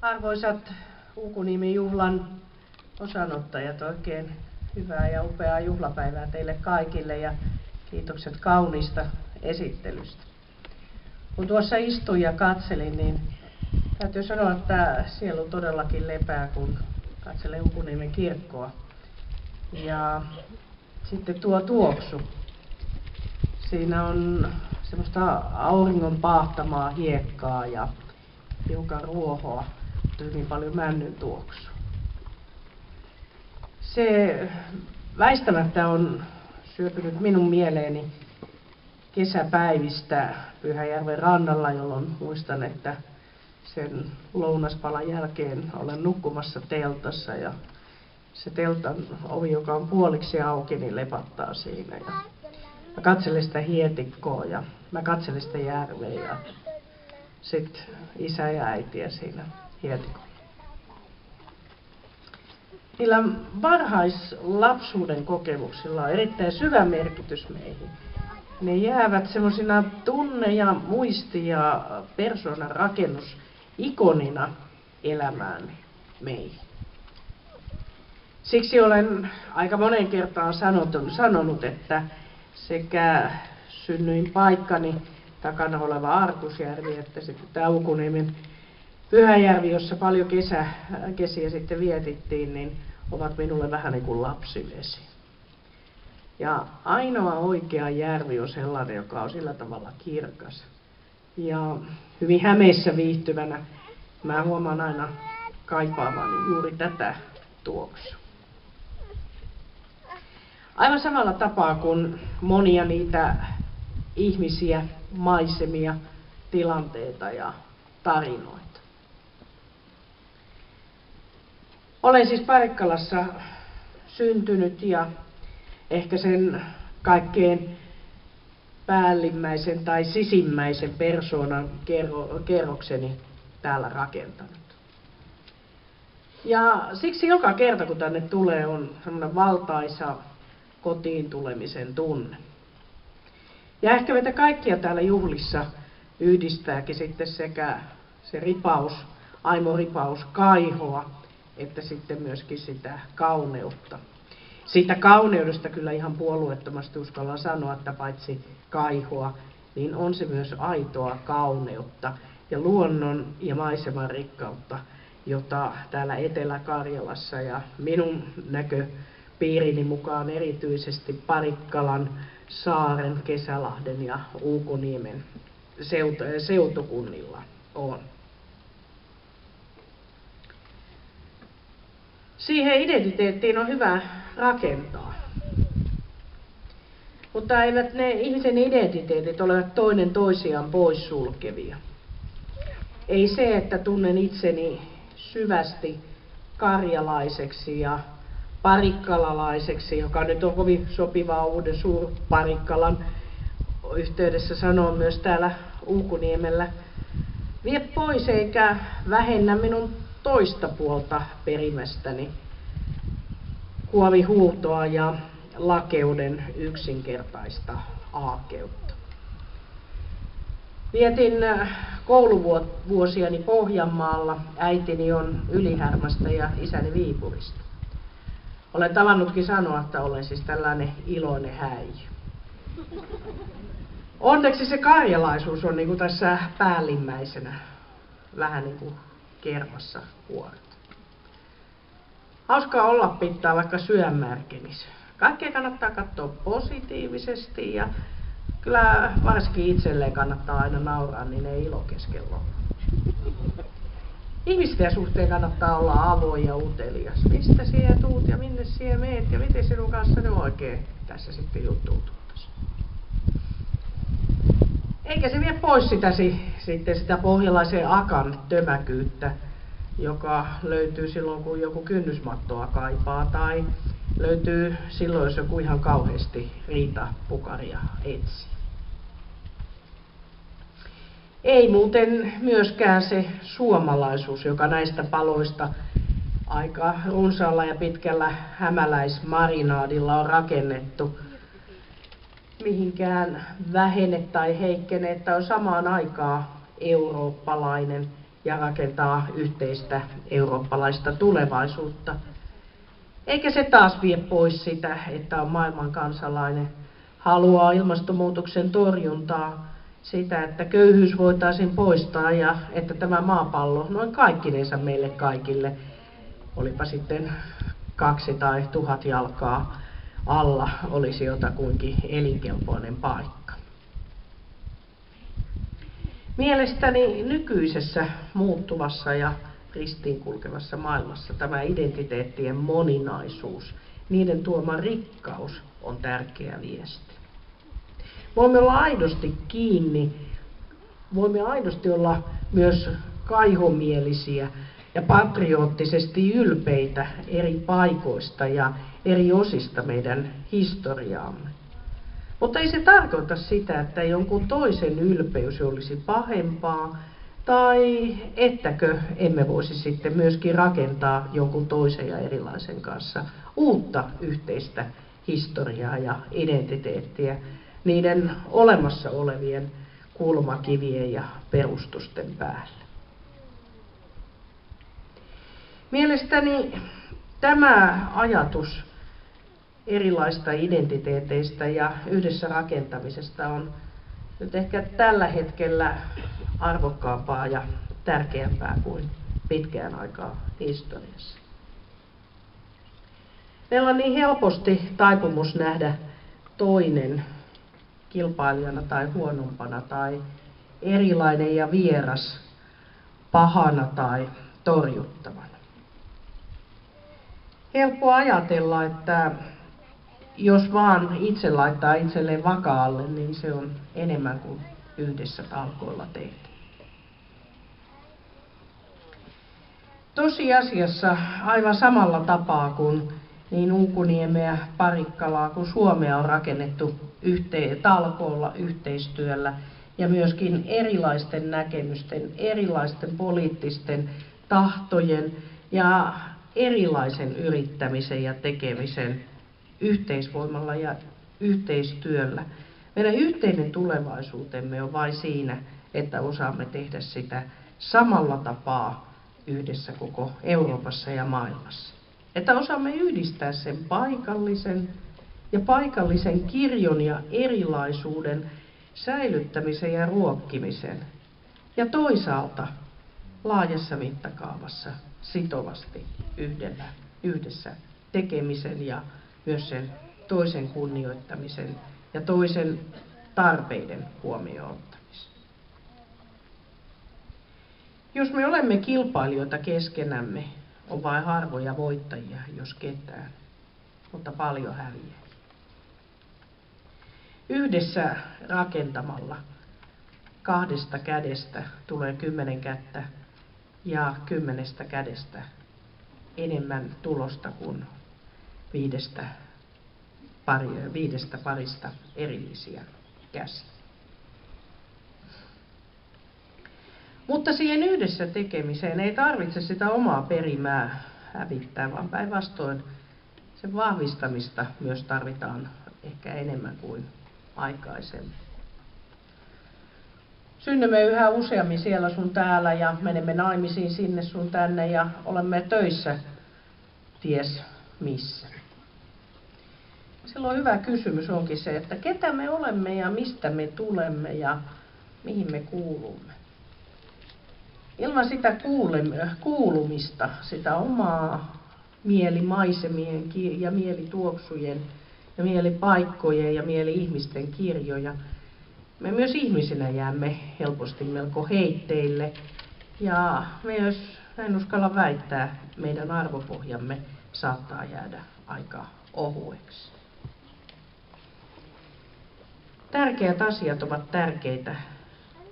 Arvoisat Uukuniemi-juhlan osanottajat, oikein hyvää ja upeaa juhlapäivää teille kaikille ja kiitokset kauniista esittelystä. Kun tuossa istuin ja katselin, niin täytyy sanoa, että sielu todellakin lepää, kun katselen Uukuniemen kirkkoa. Ja sitten tuo tuoksu. Siinä on semmoista auringon paahtamaa hiekkaa ja hiukan ruohoa, hyvin paljon männyn tuoksua. Se väistämättä on syöpynyt minun mieleeni kesäpäivistä Pyhäjärven rannalla, jolloin muistan, että sen lounaspalan jälkeen olen nukkumassa teltassa ja se teltan ovi, joka on puoliksi auki, niin lepattaa siinä. Ja mä katselen sitä hietikkoa ja mä katselen sitä järveä ja sitten isä ja äitiä siinä hietikolla. Niillä varhaislapsuuden kokemuksilla on erittäin syvä merkitys meihin. Ne jäävät semmoisina tunne- ja muisti- ja persoonan rakennusikonina elämään meihin. Siksi olen aika monen kertaan sanonut, että sekä synnyinpaikkani takana oleva Arkusjärvi että sitten tämä Uukuniemen Pyhäjärvi, jossa paljon kesiä sitten vietittiin, niin ovat minulle vähän niin kuin lapsivesi. Ja ainoa oikea järvi on sellainen, joka on sillä tavalla kirkas. Ja hyvin hämeissä viihtyvänä mä huomaan aina kaipaavani juuri tätä tuoksua. Aivan samalla tapaa kuin monia niitä ihmisiä, maisemia, tilanteita ja tarinoita. Olen siis Parikkalassa syntynyt ja ehkä sen kaikkein päällimmäisen tai sisimmäisen persoonan kerrokseni täällä rakentanut. Ja siksi joka kerta kun tänne tulee on semmoinen valtaisa kotiin tulemisen tunne. Ja ehkä meitä kaikkia täällä juhlissa yhdistääkin sitten sekä se ripaus, aimo ripaus kaihoa, että sitten myöskin sitä kauneutta. Siitä kauneudesta kyllä ihan puolueettomasti uskallan sanoa, että paitsi kaihoa, niin on se myös aitoa kauneutta ja luonnon ja maiseman rikkautta, jota täällä Etelä-Karjalassa ja minun näköpiirini mukaan erityisesti Parikkalan, Saaren, Kesälahden ja Uukuniemen seutukunnilla on. Siihen identiteettiin on hyvä rakentaa. Mutta eivät ne ihmisen identiteetit ole toinen toisiaan poissulkevia. Ei se, että tunnen itseni syvästi karjalaiseksi ja parikkalalaiseksi, joka nyt on kovin sopivaa uuden Suur-Parikkalan yhteydessä sanoa myös täällä Uukuniemellä, vie pois eikä vähennä minun toista puolta perimästäni, kuovihuutoa ja lakeuden yksinkertaista aakeutta. Vietin kouluvuosiani Pohjanmaalla, äitini on Ylihärmästä ja isäni Viipurista. Olen tavannutkin sanoa, että olen siis tällainen iloinen häijy. Onneksi se karjalaisuus on niin kuin tässä päällimmäisenä, vähän niin kuin kermassa kuoret. Hauskaa olla pitää vaikka syömärkenis. Kaikkea kannattaa katsoa positiivisesti ja kyllä varsinkin itselleen kannattaa aina nauraa, niin ei ilo kesken loppu. Ihmisten suhteen kannattaa olla avoin ja utelias. Mistä sinä tuut ja minne sinä meet ja miten sinun kanssa ne oikein tässä sitten juttuututtaisi. Eikä se vie pois sitä pohjalaisen akan tömäkyyttä, joka löytyy silloin, kun joku kynnysmattoa kaipaa, tai löytyy silloin, jos joku ihan kauheasti riitapukaria etsii. Ei muuten myöskään se suomalaisuus, joka näistä paloista aika runsaalla ja pitkällä hämäläismarinaadilla on rakennettu, mihinkään vähene tai heikkene, että on samaan aikaan eurooppalainen ja rakentaa yhteistä eurooppalaista tulevaisuutta. Eikä se taas vie pois sitä, että on maailman kansalainen, haluaa ilmastonmuutoksen torjuntaa, sitä, että köyhyys voitaisiin poistaa ja että tämä maapallo noin kaikkinensa meille kaikille, olipa sitten 2 tai 1000 jalkaa alla, olisi jotakuinkin elinkelpoinen paikka. Mielestäni nykyisessä muuttuvassa ja ristiinkulkevassa maailmassa tämä identiteettien moninaisuus, niiden tuoma rikkaus on tärkeä viesti. Voimme olla aidosti kiinni, voimme aidosti olla myös kaihomielisiä ja patriottisesti ylpeitä eri paikoista ja eri osista meidän historiaamme. Mutta ei se tarkoita sitä, että jonkun toisen ylpeys olisi pahempaa, tai ettäkö emme voisi sitten myöskin rakentaa jonkun toisen ja erilaisen kanssa uutta yhteistä historiaa ja identiteettiä niiden olemassa olevien kulmakivien ja perustusten päällä. Mielestäni tämä ajatus erilaista identiteeteistä ja yhdessä rakentamisesta on nyt ehkä tällä hetkellä arvokkaampaa ja tärkeämpää kuin pitkään aikaa historiassa. Meillä on niin helposti taipumus nähdä toinen kilpailijana tai huonompana tai erilainen ja vieras pahana tai torjuttavana. Helppo ajatella, että jos vaan itse laittaa itselleen vakaalle, niin se on enemmän kuin yhdessä talkoilla tehdä. Tosiasiassa aivan samalla tapaa kuin niin Unkuniemeä, Parikkalaa kuin Suomea on rakennettu talkoolla, yhteistyöllä ja myöskin erilaisten näkemysten, erilaisten poliittisten tahtojen ja erilaisen yrittämisen ja tekemisen yhteisvoimalla ja yhteistyöllä. Meidän yhteinen tulevaisuutemme on vain siinä, että osaamme tehdä sitä samalla tapaa yhdessä koko Euroopassa ja maailmassa. Että osaamme yhdistää sen paikallisen kirjon ja erilaisuuden säilyttämisen ja ruokkimisen. Ja toisaalta laajassa mittakaavassa sitovasti yhdessä tekemisen ja myös sen toisen kunnioittamisen ja toisen tarpeiden huomioon ottamisen. Jos me olemme kilpailijoita keskenämme, on vain harvoja voittajia, jos ketään, mutta paljon häviää. Yhdessä rakentamalla 2 kädestä tulee 10 kättä ja 10 kädestä enemmän tulosta kuin 5 parista erillisiä käsiä. Mutta siihen yhdessä tekemiseen ei tarvitse sitä omaa perimää hävittää, vaan päinvastoin sen vahvistamista myös tarvitaan ehkä enemmän kuin aikaisemmin. Synnymme yhä useammin siellä sun täällä ja menemme naimisiin sinne sun tänne ja olemme töissä ties missä. Silloin hyvä kysymys onkin se, että ketä me olemme ja mistä me tulemme ja mihin me kuulumme. Ilman sitä kuulumista, sitä omaa mielimaisemien ja mielituoksujen ja mielipaikkojen ja mieli-ihmisten kirjoja, me myös ihmisinä jäämme helposti melko heitteille ja myös, en uskalla väittää, meidän arvopohjamme saattaa jäädä aika ohueksi. Tärkeät asiat ovat tärkeitä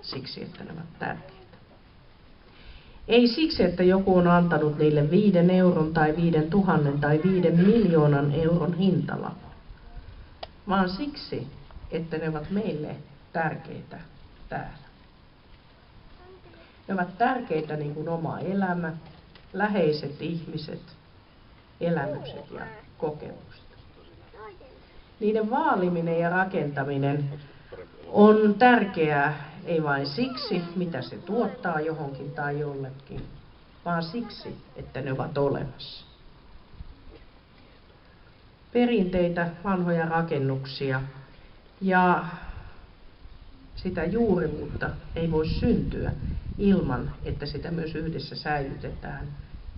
siksi, että ne ovat tärkeitä. Ei siksi, että joku on antanut niille 5 euron tai 5 000 tai 5 miljoonan euron hintalapun, vaan siksi, että ne ovat meille tärkeitä täällä. Ne ovat tärkeitä niin kuin oma elämä, läheiset ihmiset, elämykset ja kokemukset. Niiden vaaliminen ja rakentaminen on tärkeää ei vain siksi, mitä se tuottaa johonkin tai jollekin, vaan siksi, että ne ovat olemassa. Perinteitä, vanhoja rakennuksia ja sitä juurivuutta ei voi syntyä ilman, että sitä myös yhdessä säilytetään,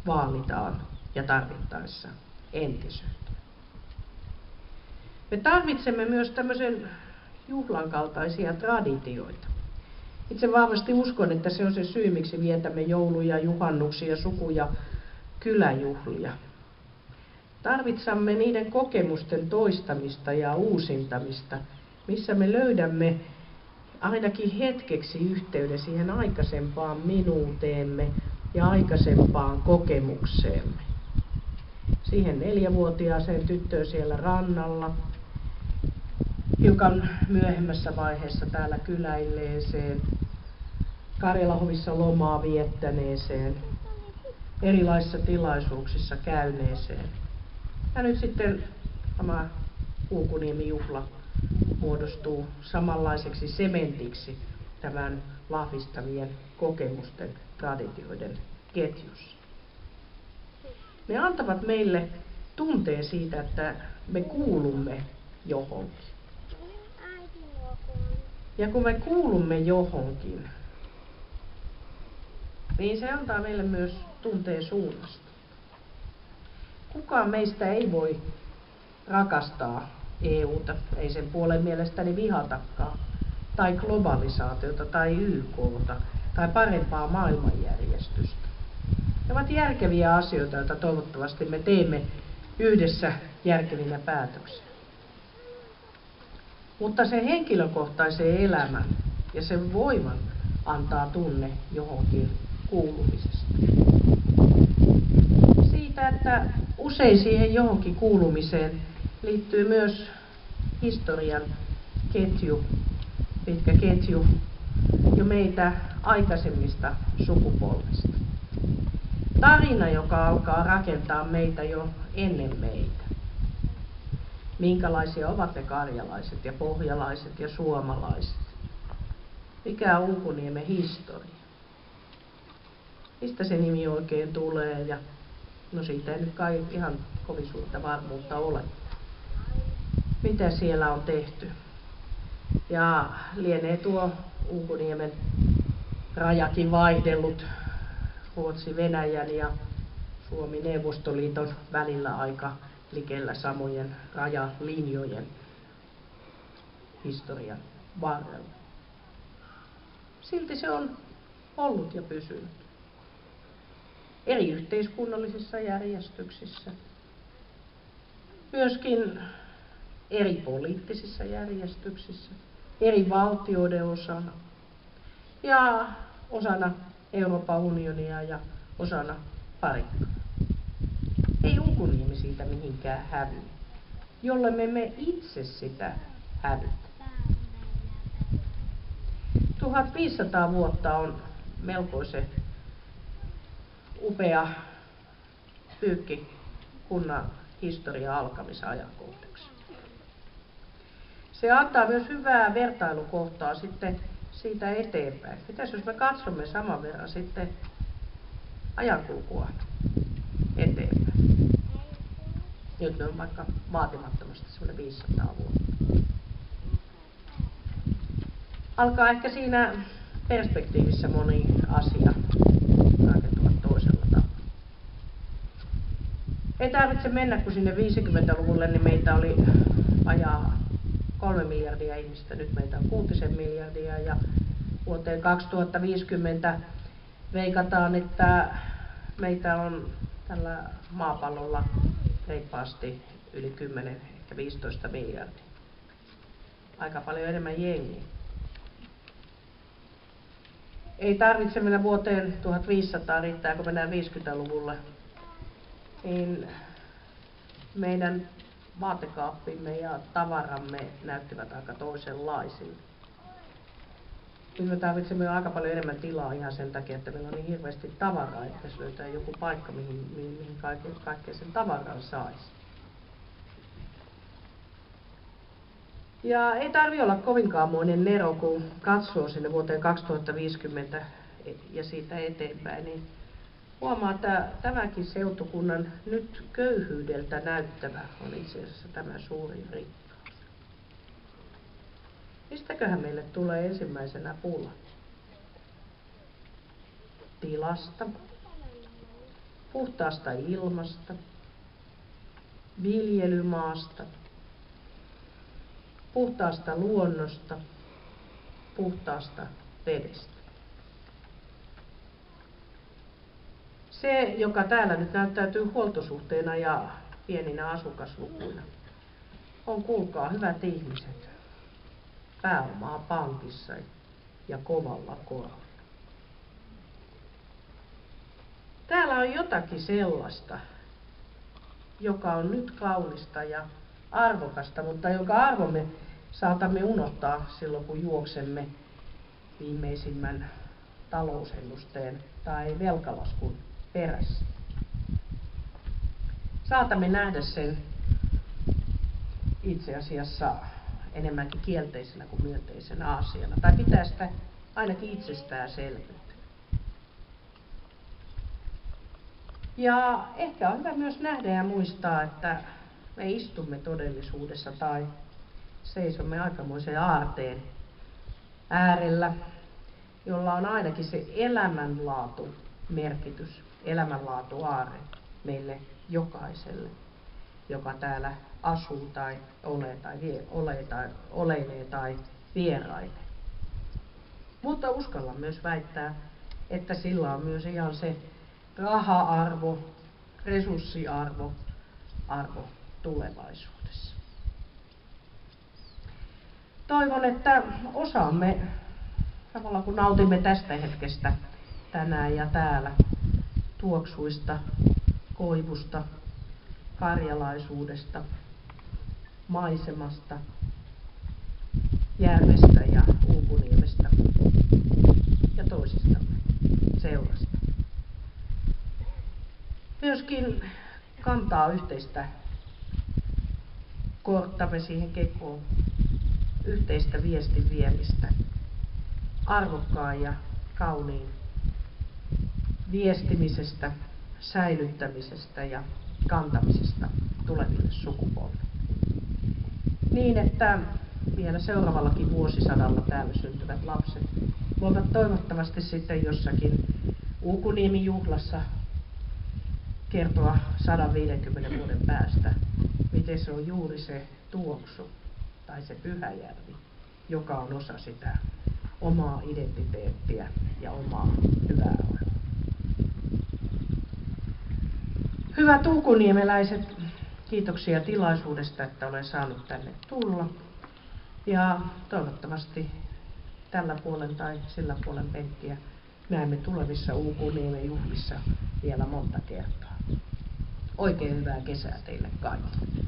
vaalitaan ja tarvittaessa entisöidään. Me tarvitsemme myös tämmöisen juhlan kaltaisia traditioita. Itse vahvasti uskon, että se on se syy, miksi vietämme jouluja, juhannuksia, suku- ja kyläjuhlia. Tarvitsemme niiden kokemusten toistamista ja uusintamista, missä me löydämme ainakin hetkeksi yhteyden siihen aikaisempaan minuuteemme ja aikaisempaan kokemukseemme. Siihen 4-vuotiaaseen tyttöön siellä rannalla, hiukan myöhemmässä vaiheessa täällä kyläilleeseen, Karjalahovissa lomaa viettäneeseen, erilaisissa tilaisuuksissa käyneeseen. Ja nyt sitten tämä Ulkuniemi-juhla muodostuu samanlaiseksi sementiksi tämän vahvistavien kokemusten, traditioiden ketjussa. Ne antavat meille tunteen siitä, että me kuulumme johonkin. Ja kun me kuulumme johonkin, niin se antaa meille myös tunteen suunnasta. Kukaan meistä ei voi rakastaa EUta, ei sen puolen mielestäni vihatakaan, tai globalisaatiota, tai YKta, tai parempaa maailmanjärjestystä. Ne ovat järkeviä asioita, joita toivottavasti me teemme yhdessä järkevinä päätöksinä. Mutta se henkilökohtaisen elämän ja sen voiman antaa tunne johonkin kuulumisesta. Siitä, että usein siihen johonkin kuulumiseen liittyy myös historian ketju, pitkä ketju jo meitä aikaisemmista sukupolvista. Tarina, joka alkaa rakentaa meitä jo ennen meitä. Minkälaisia ovat ne karjalaiset ja pohjalaiset ja suomalaiset? Mikä on Ulkoniemen historia? Mistä se nimi oikein tulee? Ja no siitä ei nyt kai ihan kovin suurta varmuutta ole. Mitä siellä on tehty? Ja lienee tuo Ulkoniemen rajakin vaihdellut Ruotsi-Venäjän ja Suomi-Neuvostoliiton välillä aika likellä samojen rajalinjojen historian varrella. Silti se on ollut ja pysynyt. Eri yhteiskunnallisissa järjestyksissä, myöskin eri poliittisissa järjestyksissä, eri valtioiden osana ja osana Euroopan unionia ja osana parikkaa. Ei Ulkoniemi siitä mihinkään häviä, jolle me emme itse sitä hävitä. 1500 vuotta on melkoisen upea pyykki kunnan historian alkamisajankohdaksi. Se antaa myös hyvää vertailukohtaa sitten siitä eteenpäin. Mitäs jos me katsomme saman verran sitten ajankulkua eteenpäin? Nyt on vaikka vaatimattomasti semmoinen 500 vuotta. Alkaa ehkä siinä perspektiivissä moni asia rakentua toisella tavalla. Ei tarvitse mennä kuin sinne 50-luvulle, niin meitä oli vajaa 3 miljardia ihmistä, nyt meitä on 6 miljardia ja vuoteen 2050 veikataan, että meitä on tällä maapallolla reippaasti yli 10, ehkä 15 miljardia. Aika paljon enemmän jengiä. Ei tarvitse mennä vuoteen 1500, riittää kun mennään 50-luvulle. Niin meidän vaatekaappimme ja tavaramme näyttivät aika toisenlaisille. Nyt me tarvitsemme aika paljon enemmän tilaa ihan sen takia, että meillä on niin hirveästi tavaraa, että pitäisi löytää joku paikka, mihin kaikkea sen tavaran saisi. Ja ei tarvi olla kovinkaanmoinen nero, kun katsoo sinne vuoteen 2050 ja siitä eteenpäin, niin huomaa, että tämäkin seutukunnan nyt köyhyydeltä näyttävä on itse asiassa tämä suurin rikkaus. Mistäköhän meille tulee ensimmäisenä pula? Tilasta, puhtaasta ilmasta, viljelymaasta, puhtaasta luonnosta, puhtaasta vedestä. Se, joka täällä nyt näyttäytyy huoltosuhteena ja pieninä asukaslukuina, on, kuulkaa hyvät ihmiset, pääomaa pankissa ja kovalla korolla. Täällä on jotakin sellaista, joka on nyt kaunista ja arvokasta, mutta jonka arvon me saatamme unohtaa silloin, kun juoksemme viimeisimmän talousennusteen tai velkalaskun perässä. Saatamme nähdä sen itse asiassa enemmänkin kielteisenä kuin myönteisenä asiana, tai pitää sitä ainakin itsestäänselvyyttä. Ja ehkä on hyvä myös nähdä ja muistaa, että me istumme todellisuudessa tai seisomme aikamoisen aarteen äärellä, jolla on ainakin se elämänlaatu merkitys, elämänlaatu aarre meille jokaiselle, joka täällä asuu tai oleilee tai vierailee. Mutta uskallan myös väittää, että sillä on myös ihan se raha-arvo, resurssiarvo, arvo tulevaisuudessa. Toivon, että osaamme, samalla kun nautimme tästä hetkestä tänään ja täällä, tuoksuista, koivusta, karjalaisuudesta, maisemasta, järvestä ja Uupuniemestä ja toisistamme seurasta. Myöskin kantaa yhteistä korttamme siihen kekoon, yhteistä viestin viemistä, arvokkaan ja kauniin viestimisestä, säilyttämisestä ja kantamisesta tuleville sukupolville. Niin, että vielä seuraavallakin vuosisadalla täällä syntyvät lapset voivat toivottavasti sitten jossakin Uukuniemi-juhlassa kertoa 150 vuoden päästä, miten se on juuri se Tuoksu tai se Pyhäjärvi, joka on osa sitä omaa identiteettiä ja omaa hyvää oloa. Hyvät uukuniemeläiset, kiitoksia tilaisuudesta, että olen saanut tänne tulla. Ja toivottavasti tällä puolen tai sillä puolen penkkiä näemme tulevissa Uukuniemen juhlissa vielä monta kertaa. Oikein hyvää kesää teille kaikille.